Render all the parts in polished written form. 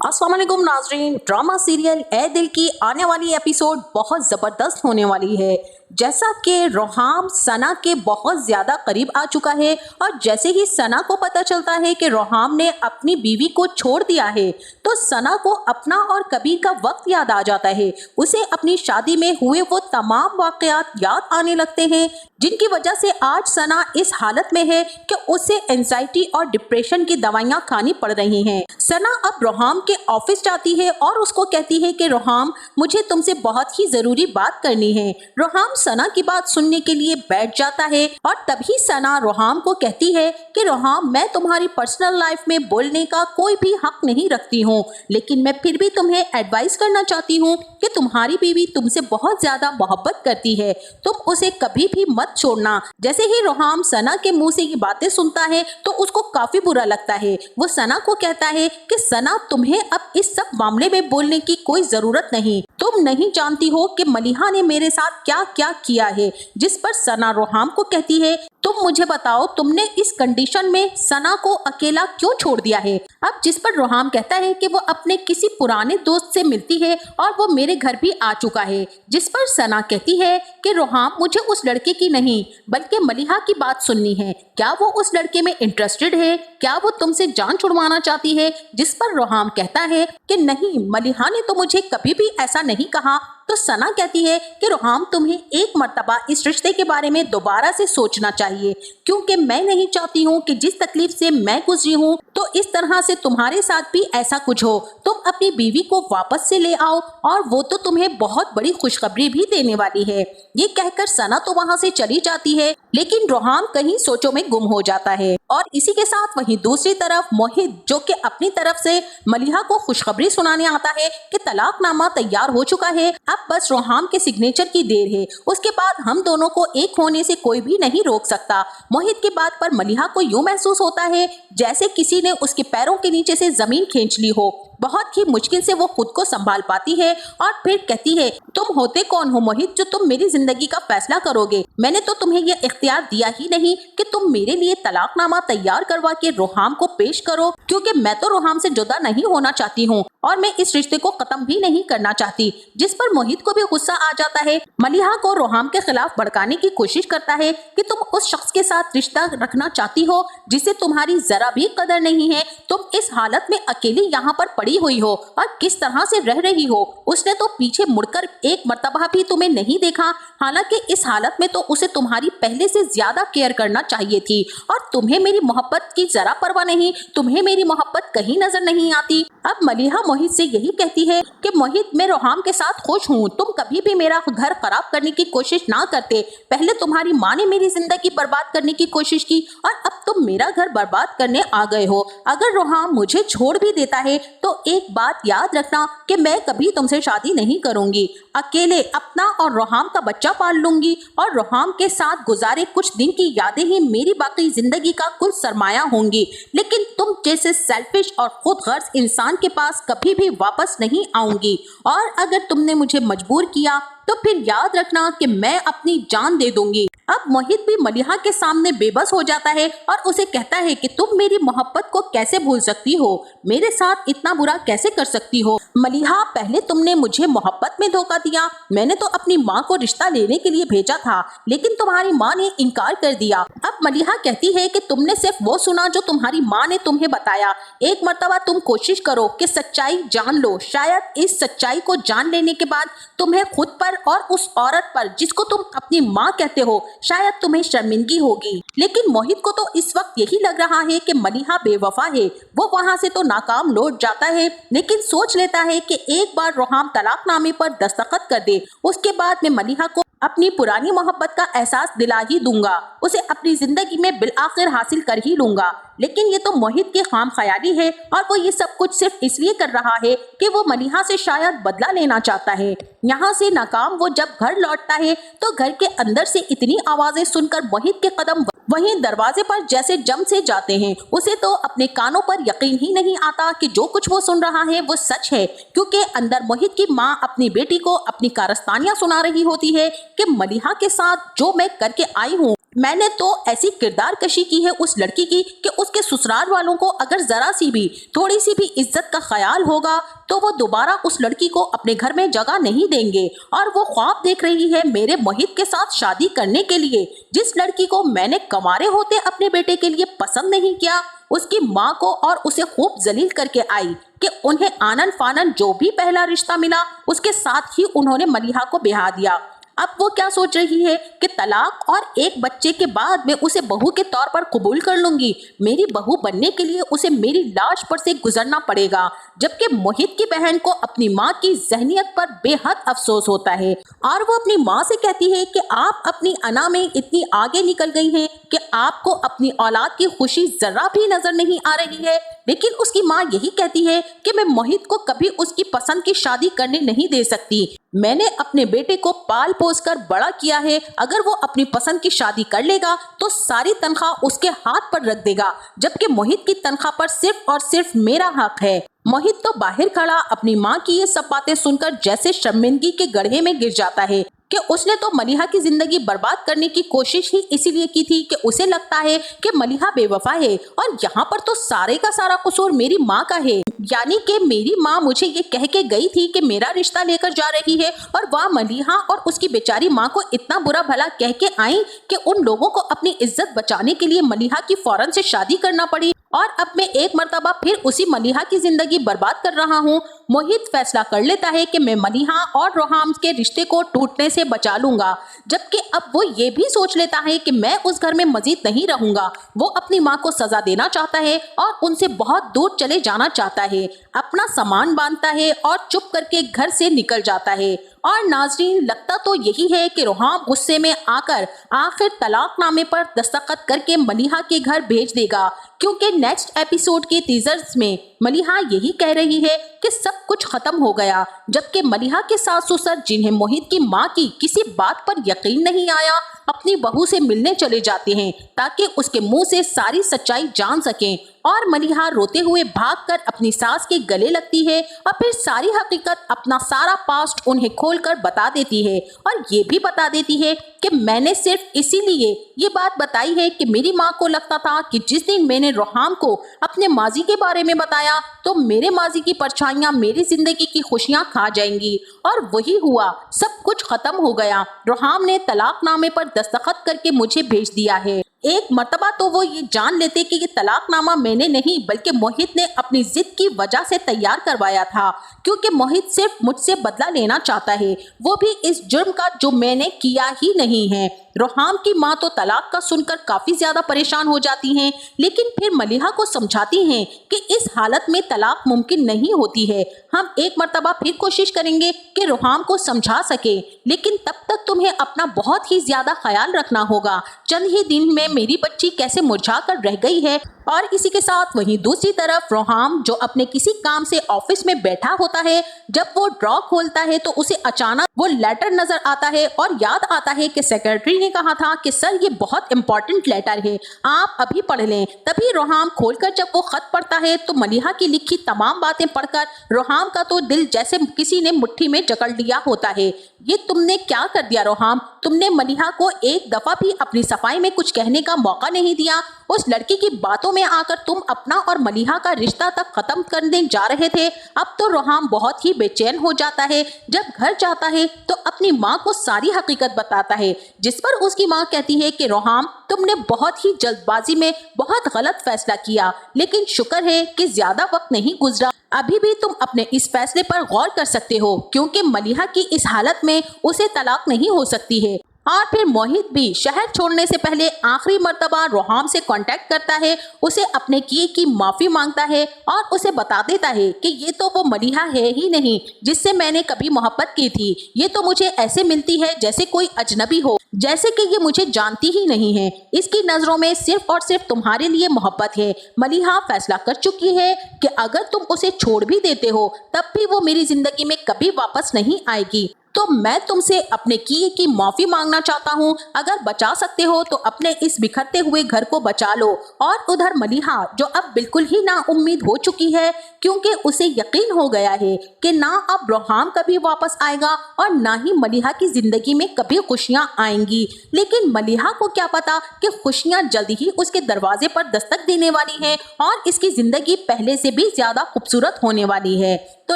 अस्सलाम वालेकुम नाजरीन। ड्रामा सीरियल ए दिल की आने वाली एपिसोड बहुत ज़बरदस्त होने वाली है। जैसा कि रोहाम सना के बहुत ज़्यादा करीब आ चुका है और जैसे ही सना को पता चलता है कि रोहाम ने अपनी बीवी को छोड़ दिया है तो सना को अपना और कबीर का वक्त याद आ जाता है। उसे अपनी शादी में हुए वो तमाम वाक़यात याद आने लगते हैं जिनकी वजह से आज सना इस हालत में है कि उसे एंजाइटी और डिप्रेशन की दवाइयाँ खानी पड़ रही हैं। सना अब रोहाम के ऑफिस जाती है और उसको कहती है कि रोहाम, मुझे तुमसे बहुत ही ज़रूरी बात करनी है। रोहाम सना की बात सुनने के लिए बैठ जाता है और तभी सना रोहाम को कहती है कि रोहाम, मैं तुम्हारी पर्सनल लाइफ में बोलने का कोई भी हक नहीं रखती हूँ, लेकिन मैं फिर भी तुम्हें एडवाइस करना चाहती हूँ कि तुम्हारी बीवी तुमसे बहुत ज़्यादा मोहब्बत करती है, तुम उसे कभी भी मत छोड़ना। जैसे ही रोहाम सना के मुंह से ये बातें सुनता है तो उसको काफ़ी बुरा लगता है। वो सना को कहता है कि सना, तुम्हें अब इस सब मामले में बोलने की कोई ज़रूरत नहीं। तुम नहीं जानती हो कि मलिहा ने मेरे साथ क्या क्या किया है। जिस पर सना रोहाम को कहती है, तुम मुझे बताओ, तुमने इस कंडीशन में सना को अकेला क्यों छोड़ दिया है। अब जिस पर रोहाम कहता है कि वो अपने किसी पुराने दोस्त से मिलती है और वो मेरे घर भी आ चुका है। जिस पर सना कहती है कि रोहाम, मुझे उस लड़के की नहीं बल्कि मलिहा की बात सुननी है। क्या वो उस लड़के में इंटरेस्टेड है? क्या वो तुमसे जान छुड़वाना चाहती है? जिस पर रोहाम कहता है कि नहीं, मलिहा ने तो मुझे कभी भी ऐसा नहीं कहा। तो सना कहती है कि रोहाम, तुम्हें एक मर्तबा इस रिश्ते के बारे में दोबारा से सोचना चाहिए, क्योंकि मैं नहीं चाहती हूँ कि जिस तकलीफ से मैं गुजरी हूँ तो इस तरह से तुम्हारे साथ भी ऐसा कुछ हो। तुम अपनी बीवी को वापस से ले आओ और वो तो तुम्हें बहुत बड़ी खुशखबरी भी देने वाली है। ये कहकर सना तो वहाँ से चली जाती है, लेकिन रोहाम कहीं सोचों में गुम हो जाता है। और इसी के साथ वहीं दूसरी तरफ मोहित, जो कि अपनी तरफ से मलिहा को खुशखबरी सुनाने आता है कि तलाकनामा तैयार हो चुका है, अब बस रोहाम के सिग्नेचर की देर है, उसके बाद हम दोनों को एक होने से कोई भी नहीं रोक सकता। मोहित की बात पर मलिहा को यूं महसूस होता है जैसे किसी ने उसके पैरों के नीचे से जमीन खींच ली हो। बहुत ही मुश्किल से वो खुद को संभाल पाती है और फिर कहती है, तुम होते कौन हो मोहित, जो तुम मेरी जिंदगी का फैसला करोगे? मैंने तो तुम्हें ये इख्तियार दिया ही नहीं कि तुम मेरे लिए तलाकनामा तैयार करवा के रोहाम को पेश करो, क्योंकि मैं तो रोहाम से जुदा नहीं होना चाहती हूँ और मैं इस रिश्ते को खत्म भी नहीं करना चाहती। जिस पर मोहित को भी गुस्सा आ जाता है। मलिहा को रोहाम के खिलाफ भड़काने की कोशिश करता है कि तुम उस शख्स के साथ रिश्ता रखना चाहती हो जिसे तुम्हारी जरा भी कदर नहीं है। तुम इस हालत में अकेली यहाँ पर पड़ी हुई हो और किस तरह से रह रही हो। उसने तो पीछे मुड़कर एक मर्तबा भी तुम्हें नहीं देखा, हालांकि इस हालत में तो उसे तुम्हारी पहले से ज्यादा केयर करना चाहिए थी। और तुम्हें मेरी मोहब्बत की जरा परवाह नहीं, तुम्हें मेरी मोहब्बत कहीं नजर नहीं आती। अब मलिहा मोहित से यही कहती है कि मोहित, मैं रोहाम के साथ खुश हूँ, तुम कभी भी मेरा घर खराब करने की कोशिश ना करते। पहले तुम्हारी माँ ने मेरी जिंदगी बर्बाद करने की कोशिश की और अब तुम मेरा घर बर्बाद करने आ गए हो। अगर रोहाम मुझे छोड़ भी देता है तो एक बात याद रखना कि मैं कभी तुमसे शादी नहीं करूंगी। अकेले अपना और रोहाम का बच्चा पाल लूंगी और रोहाम के साथ गुजारे कुछ दिन की यादें ही मेरी बाकी जिंदगी का कुल सरमाया होंगी। लेकिन तुम जैसे सेल्फिश और खुद गर्ज इंसान के पास कभी भी वापस नहीं आऊंगी और अगर तुमने मुझे मजबूर किया तो फिर याद रखना कि मैं अपनी जान दे दूंगी। अब मोहित भी मलिहा के सामने बेबस हो जाता है और उसे कहता है कि तुम मेरी मोहब्बत को कैसे भूल सकती हो, मेरे साथ इतना बुरा कैसे कर सकती हो। मलिहा, पहले तुमने मुझे मोहब्बत में धोखा दिया, मैंने तो अपनी माँ को रिश्ता लेने के लिए भेजा था, लेकिन तुम्हारी माँ ने इनकार कर दिया। अब मलिहा कहती है कि तुमने सिर्फ वो सुना जो तुम्हारी माँ ने तुम्हें बताया। एक मर्तबा तुम कोशिश करो कि सच्चाई जान लो, शायद इस सच्चाई को जान लेने के बाद तुम्हें खुद पर और उस औरत पर जिसको तुम अपनी माँ कहते हो, शायद तुम्हें शर्मिंदगी होगी। लेकिन मोहित को तो इस वक्त यही लग रहा है कि मलिहा बेवफा है। वो वहां से तो नाकाम लौट जाता है, लेकिन सोच लेता है कि एक बार रोहाम तलाकनामे पर दस्तखत कर दे, उसके बाद मैं मलिहा को अपनी पुरानी मोहब्बत का एहसास दिला ही दूंगा, उसे अपनी जिंदगी में बिलआखिर हासिल कर ही लूंगा। लेकिन ये तो मोहित की खाम ख्याली है और वो ये सब कुछ सिर्फ इसलिए कर रहा है कि वो मलिहा से शायद बदला लेना चाहता है। यहाँ से नाकाम वो जब घर लौटता है तो घर के अंदर से इतनी आवाजें सुनकर मोहित के कदम वहीं दरवाजे पर जैसे जम से जाते हैं। उसे तो अपने कानों पर यकीन ही नहीं आता कि जो कुछ वो सुन रहा है वो सच है, क्योंकि अंदर मोहित की माँ अपनी बेटी को अपनी कारस्तानियां सुना रही होती है कि मलिहा के साथ जो मैं करके आई हूँ मैंने तो ऐसी किरदार कशी की है उस लड़की की कि उसके ससुराल वालों को अगर जरा सी भी थोड़ी सी भी इज्जत का ख्याल होगा तो वो दोबारा उस लड़की को अपने घर में जगह नहीं देंगे। और वो ख्वाब देख रही है मेरे मोहित के साथ शादी करने के लिए, जिस लड़की को मैंने कंवारे होते अपने बेटे के लिए पसंद नहीं किया। उसकी माँ को और उसे खूब जलील करके आई कि उन्हें आनन फानन जो भी पहला रिश्ता मिला उसके साथ ही उन्होंने मलिहा को ब्याह दिया। अब वो क्या सोच रही है कि तलाक और एक बच्चे के बाद मैं उसे बहू के तौर पर कबूल कर लूंगी। मेरी बहू बनने के लिए उसे मेरी लाश पर से गुजरना पड़ेगा। जबकि मोहित की बहन को अपनी माँ की जहनियत पर बेहद अफसोस होता है और वो अपनी माँ से कहती है कि आप अपनी अना में इतनी आगे निकल गई हैं कि आपको अपनी औलाद की खुशी जरा भी नजर नहीं आ रही है। लेकिन उसकी माँ यही कहती है कि मैं मोहित को कभी उसकी पसंद की शादी करने नहीं दे सकती। मैंने अपने बेटे को पाल पोस कर बड़ा किया है, अगर वो अपनी पसंद की शादी कर लेगा तो सारी तनख्वाह उसके हाथ पर रख देगा, जबकि मोहित की तनख्वाह पर सिर्फ और सिर्फ मेरा हक है। मोहित तो बाहर खड़ा अपनी माँ की ये सब बातें सुनकर जैसे शर्मिंदगी के गड्ढे में गिर जाता है कि उसने तो मलिहा की जिंदगी बर्बाद करने की कोशिश ही इसीलिए की थी कि उसे लगता है कि मलिहा बेवफा है और यहाँ पर तो सारे का सारा कसूर मेरी माँ का है। यानी कि मेरी माँ मुझे ये कह के गई थी कि मेरा रिश्ता लेकर जा रही है और वह मलिहा और उसकी बेचारी माँ को इतना बुरा भला कह के आई कि उन लोगों को अपनी इज्जत बचाने के लिए मलिहा की फौरन से शादी करना पड़ी। और अब मैं एक मर्तबा फिर उसी मलिहा की जिंदगी बर्बाद कर रहा हूँ। मोहित फैसला कर लेता है कि मैं मलिहा और रोहाम के रिश्ते को टूटने से बचा लूंगा, जबकि अब वो ये भी सोच लेता है कि मैं उस घर में मजीद नहीं रहूंगा। वो अपनी माँ को सजा देना चाहता है और उनसे बहुत दूर चले जाना चाहता है। अपना सामान बांधता है और चुप करके घर से निकल जाता है। और नाजरीन, लगता तो यही है कि रोहाम गुस्से में आकर आखिर तलाकनामे पर दस्तखत करके मलिहा के घर भेज देगा, क्योंकि नेक्स्ट एपिसोड के टीजर्स में मलिहा यही कह रही है कि सब कुछ खत्म हो गया, जबकि मलिहा के सास ससुर जिन्हें मोहित की माँ की किसी बात पर यकीन नहीं आया अपनी बहू से मिलने चले जाते हैं ताकि उसके मुंह से सारी सच्चाई जान सकें। और मलिहा रोते हुए भागकर अपनी सास के गले लगती है और फिर सारी हकीकत, अपना सारा पास्ट उन्हें खोलकर बता देती है और ये भी बता देती है कि मैंने सिर्फ इसीलिए ये बात बताई है कि मेरी माँ को लगता था कि जिस दिन मैंने रोहाम को अपने माजी के बारे में बताया तो मेरे माजी की परछाइयाँ मेरी जिंदगी की खुशियाँ खा जाएंगी। और वही हुआ, सब कुछ खत्म हो गया। रोहाम ने तलाकनामे पर दस्तखत करके मुझे भेज दिया है। एक मर्तबा तो वो ये जान लेते कि ये तलाकनामा मैंने नहीं बल्कि मोहित ने अपनी जिद की वजह से तैयार करवाया था, क्योंकि मोहित सिर्फ मुझसे बदला लेना चाहता है, वो भी इस जुर्म का जो मैंने किया ही नहीं है। रोहाम की माँ तो तलाक का सुनकर काफी ज्यादा परेशान हो जाती हैं, लेकिन फिर मलिहा को समझाती हैं कि इस हालत में तलाक मुमकिन नहीं होती है। हम एक मर्तबा फिर कोशिश करेंगे कि रोहाम को समझा सके, लेकिन तब तक तुम्हें अपना बहुत ही ज्यादा ख्याल रखना होगा। चंद ही दिन में मेरी बच्ची कैसे मुरझा कर रह गई है। और इसी के साथ वहीं दूसरी तरफ रोहाम जो अपने किसी काम से ऑफिस में बैठा होता है, जब वो ड्रॉ खोलता है तो उसे अचानक वो लेटर नजर आता है और याद आता है कि सेक्रेटरी ने कहा था कि सर ये बहुत इंपॉर्टेंट लेटर है, आप अभी पढ़ लें। तभी रोहाम खोलकर जब वो खत पढ़ता है तो मलिहा की लिखी तमाम बातें पढ़कर रोहाम का तो दिल जैसे किसी ने मुट्ठी में जकड़ लिया होता है। ये तुमने क्या कर दिया रोहाम, तुमने मलिहा को एक दफा भी अपनी सफाई में कुछ कहने का मौका नहीं दिया। उस लड़की की बातों में आकर तुम अपना और मलिहा का रिश्ता तक खत्म करने जा रहे थे। अब तो रोहाम बहुत ही बेचैन हो जाता है। जब घर जाता है तो अपनी माँ को सारी हकीकत बताता है, जिस पर उसकी माँ कहती है कि रोहाम तुमने बहुत ही जल्दबाजी में बहुत गलत फैसला किया, लेकिन शुक्र है कि ज्यादा वक्त नहीं गुजरा, अभी भी तुम अपने इस फैसले पर गौर कर सकते हो, क्योंकि मलिहा की इस हालत में उसे तलाक नहीं हो सकती है। और फिर मोहित भी शहर छोड़ने से पहले आखिरी मर्तबा रोहाम से कांटेक्ट करता है, उसे अपने किए की माफी मांगता है और उसे बता देता है कि ये तो वो मलिहा है ही नहीं जिससे मैंने कभी मोहब्बत की थी। ये तो मुझे ऐसे मिलती है जैसे कोई अजनबी हो, जैसे कि ये मुझे जानती ही नहीं है। इसकी नजरों में सिर्फ और सिर्फ तुम्हारे लिए मोहब्बत है। मलिहा फैसला कर चुकी है कि अगर तुम उसे छोड़ भी देते हो तब भी वो मेरी जिंदगी में कभी वापस नहीं आएगी। तो मैं तुमसे अपने किए की माफी मांगना चाहता हूँ। अगर बचा सकते हो तो अपने इस बिखरते हुए घर को बचा लो। और उधर मलिहा जो अब बिल्कुल ही ना उम्मीद हो चुकी है, क्योंकि उसे यकीन हो गया है कि ना अब रोहाम कभी वापस आएगा और ना ही मलिहा की जिंदगी में कभी खुशियां आएंगी। लेकिन मलिहा को क्या पता कि खुशियां जल्दी ही उसके दरवाजे पर दस्तक देने वाली है और इसकी जिंदगी पहले से भी ज्यादा खूबसूरत होने वाली है। तो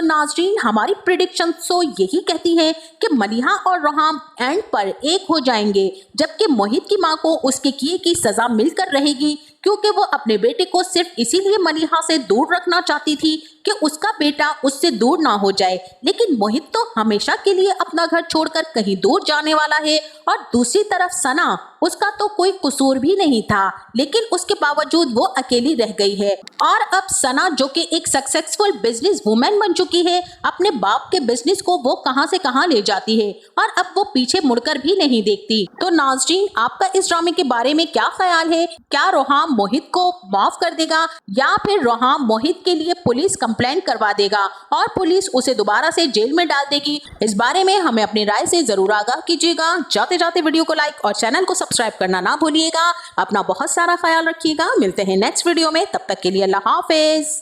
नाजरीन, हमारी प्रिडिक्शन तो यही कहती है कि मलिहा और रोहाम एंड पर एक हो जाएंगे, जबकि मोहित की मां को उसके किए की सजा मिलकर रहेगी, क्योंकि वो अपने बेटे को सिर्फ इसीलिए मलिहा से दूर रखना चाहती थी कि उसका बेटा उससे दूर ना हो जाए। लेकिन मोहित तो हमेशा के लिए अपना घर छोड़कर कहीं दूर जाने वाला है। और दूसरी तरफ सना, उसका तो कोई कसूर भी नहीं था, लेकिन उसके बावजूद वो अकेली रह गई है। और अब सना जो कि एक सक्सेसफुल बिजनेस वुमेन बन चुकी है, अपने बाप के बिजनेस को वो कहां से कहां ले जाती है और अब वो पीछे मुड़कर भी नहीं देखती। तो नाजरीन, आपका इस ड्रामे के बारे में क्या ख्याल है? क्या रोहाम मोहित को माफ कर देगा या फिर रोहाम मोहित के लिए पुलिस कंप्लेंट करवा देगा और पुलिस उसे दोबारा से जेल में डाल देगी? इस बारे में हमें अपनी राय से जरूर आगाह कीजिएगा। जाते जाते वीडियो को लाइक और चैनल को सब्सक्राइब करना ना भूलिएगा। अपना बहुत सारा ख्याल रखिएगा। मिलते हैं नेक्स्ट वीडियो में, तब तक के लिए अल्लाह हाफिज।